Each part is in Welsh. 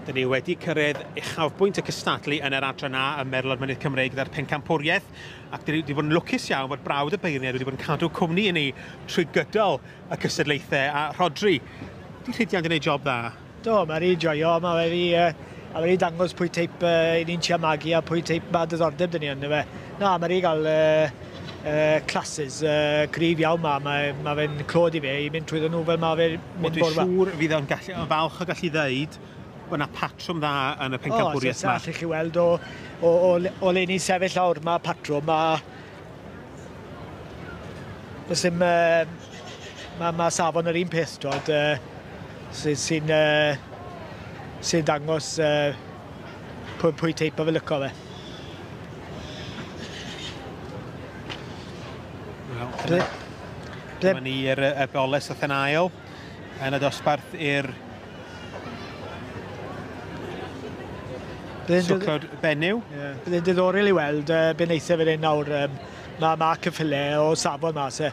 Dyn ni wedi cyrraedd uchafbwynt y cystadlu yn yr adran A y Merlod Mynydd Cymreig gyda'r Pencampwriaeth, ac dyn ni wedi bod yn lwcus iawn bod brawd y beirniad wedi bod yn cadw cwmni i ni trwy gydol y cystadlaethau. A Rodri, di Rhydian wedi gwneud job dda? Do, mae'n rhi joio. Mae wedi dangos pwy teip ni'n tia magu a pwy teip mae diddordeb dyn ni yn fe. Na, mae wedi cael classes gryf iawn mae fe'n clod i fe i mynd trwy nhw fel mae fe'n mynd bwrdd. Dwi'n siŵr fydd o'n falch o gallu ddeud bod yna patrwm dda yn y Pencampwriaeth yma. Allwch chi weld o le ni'n sefyll lawr, mae patrwm, mae safon yr un peth drod sy'n dangos pwy teip o fe lyco fe. Dyma ni'r boles o Thenail yn y dosbarth i'r swclwr Benyw. Byddai'n diddorol i weld be'n eithaf fydd e'n nawr. Mae cyffyle o safon mas e.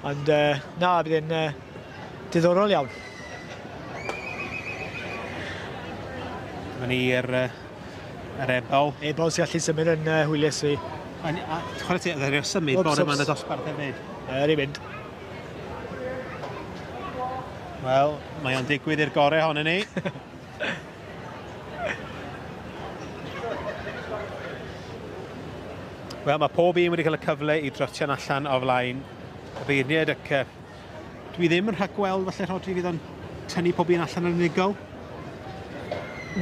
Ond na, byddai'n diddorol iawn. Dyma ni'r ebol. Ebol sy'n gallu symud yn hwylus fi. Chwarae ti, ddyn ni'n symud bod yma'n y dosbarth hefyd? Ri mynd. Wel, mae o'n digwydd i'r gorau honno ni. Wel, mae pob un wedi cael y cyfle i drotio'n allan o flaen y beirniad ac dwi ddim yn rhagweld falle Rodri fydd o'n tynnu pob un allan yn unigol.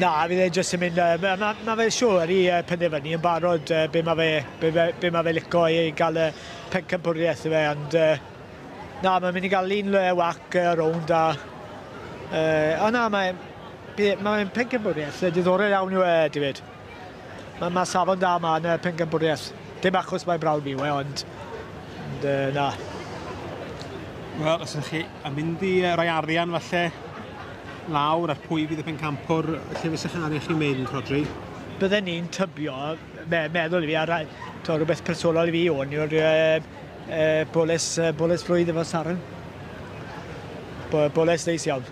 Na, fydd e'n jyst yn mynd, mae fe siŵr i penderfynu yn barod be mae fe lico i gael y Pencampwriaeth i fe, ond na, mae'n mynd i gael un wac rownd o na, mae'n Pencampwriaeth diddorol iawn i we, David. Mae safon da yma yn y Pencampwriaeth. Dim achos mae'n brawd mi we, ond na. Wel, os ydych chi yn mynd i roi arian falle lawr ar pwy fydd y Pencampwr, lle fes eich arian chi'n mynd, Rodri? Bydden ni'n tybio, meddwl i fi, rhywbeth personol i fi o'n yw'r boles flwydd efo Saren. Boles neis iawn.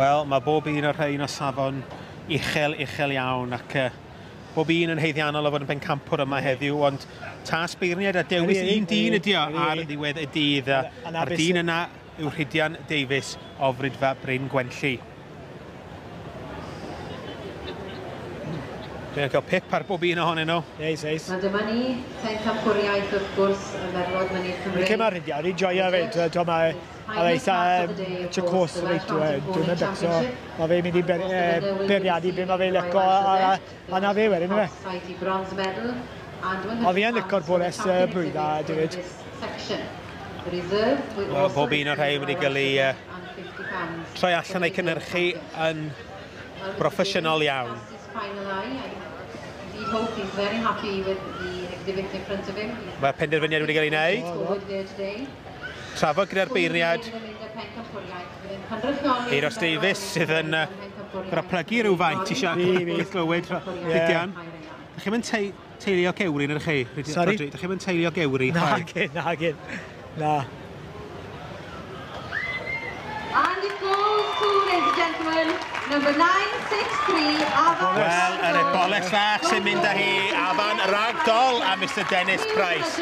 Wel, mae bob un o'r rhain o safon uchel iawn ac bob un yn heiddiannol o fod yn Pencampwr yma heddiw, ond tas beirniad a dewis un dyn ydi o ar ddiwedd y dydd. A'r dyn yna yw Rhydian Davies o Frydfa Bryn Gwenlli. Dwi'n cael pip ar bob un ohonyn nhw. Eis. Mae dyma ni, Pencampwriaeth wrth gwrs y Merlod Mynydd Cymreig. Lle mae Rhydian, i'n joio fyd. Mae eitha tsycos reit dwi'n mynd becso. Mae fe'n mynd i beirniadu be mae fe'n lico a na fe wedyn fe. A fi yn lico'r boles blwydda, David. Bob un o'r rhai wedi cael ei troi allan ei cynhyrchu yn broffesiynol iawn. Mae penderfyniad wedi cael ei wneud. Trafod gyda'r beirniad Eiros Davies sydd yn plygu rhyw faint eisiau glywed Rhydian. Dych chi'n mynd teilio gewri yn yr chi? Sorry? Dych chi'n mynd teilio gewri? Na. And it goes to, ladies and gentlemen, number 963, Afan. Wel, yr eboles fach sy'n mynd â hi Afan Ragdol a Mr Dennis Price.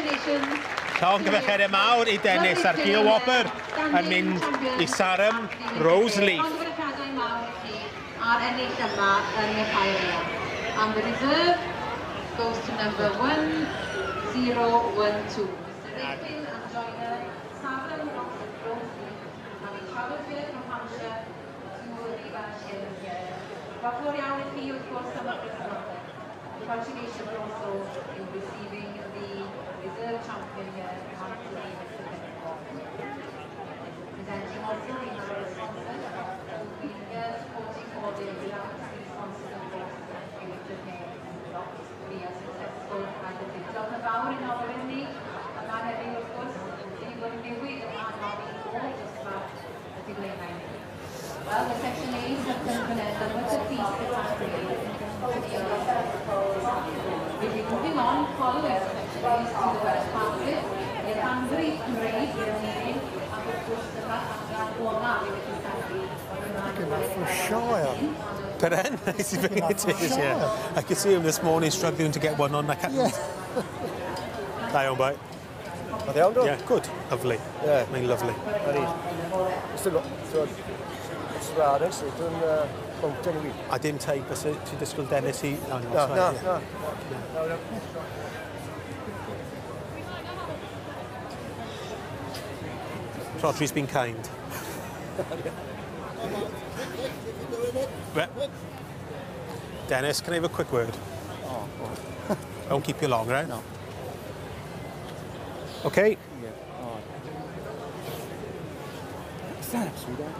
Llong gyfechiad mawr i Dennis a'r Gil Wobber yn mynd i Sarum Roseleaf. A'r ennill yma yn y Ffair. And the reserve goes to number 1012. Mr Rapin and joiner Sarum Roseleaf. Having travelled here from Hampshire to Rifa. Fawr iawn i chi wrth gwrs am y Christmas. Congratulations also in receiving the reserve champion here, presenting also the number of sponsors who've been here supporting all the reality sponsors and forces and future names to be as successful as it is. Diolch yn fawr i'n hoffi ni, a mae hefyd wrth gwrs wedi bod yn newid yma yn hoffi o dosbarth y digleddau ni. Well, the section A is the Pencampwriaeth piece we'll be moving on following section A to the Welsh part of it. Cymreig i'r meeting, ac wrth gwrs dyma adran olaf i wedi saethu. Looking up for Shire. But then, I see it is, yeah. I could see him this morning struggling to get one on. I can't. Yeah. Lie on, bye. Are they on, though? Yeah, good. Lovely. Yeah. I mean, lovely. Still got, so, it's rare, it's done, mountain week. I didn't take us to the school Dennis. No. Rodri's been kind. Dennis, can I have a quick word? Oh, well. I won't keep you long, right? No. Okay. Yeah. Oh. Thanks, sweetheart.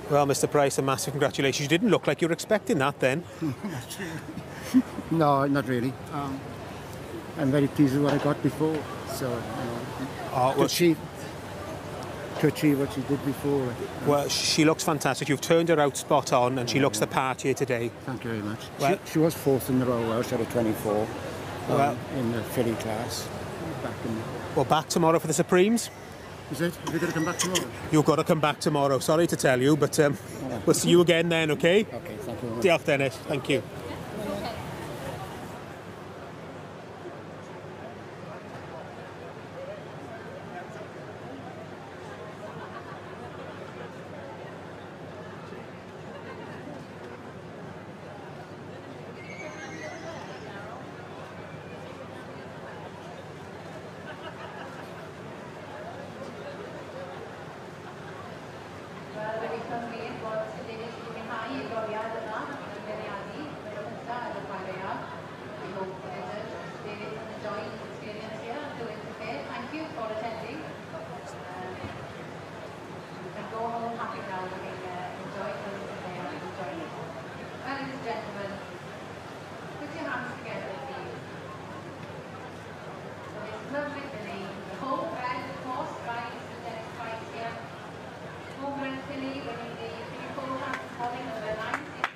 Well, Mr. Price, a massive congratulations. You didn't look like you were expecting that then. No, not really. I'm very pleased with what I got before. So, to achieve what she did before. Well, she looks fantastic. You've turned her out spot on, and she looks the part here today. Thank you very much. Well, she was fourth in the Royal Welsh out of 24 well, in the filly class. Well, back tomorrow for the Supremes. Is it? Have you got to come back tomorrow? You've got to come back tomorrow. Sorry to tell you, but we'll see you again then, okay? Okay, thank you very much. Diolch, Dennis. Thank you. Thank you for attending. You can go home happy now, having enjoyed the day and enjoyed it. Ladies and gentlemen, put your hands together, please. So this lovely filly, the home-bred horse rides the Dennis Price here. Home-bred filly winning the filly pole hands calling number 960.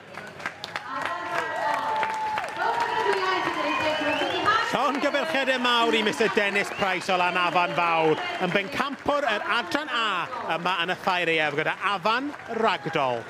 Llongyfarchiadau mawr I Mr Dennis Price o lan Afan Fawr yn bencampwr yr adran A yma yn y Ffair Eaf gyda Afan Ragdoll.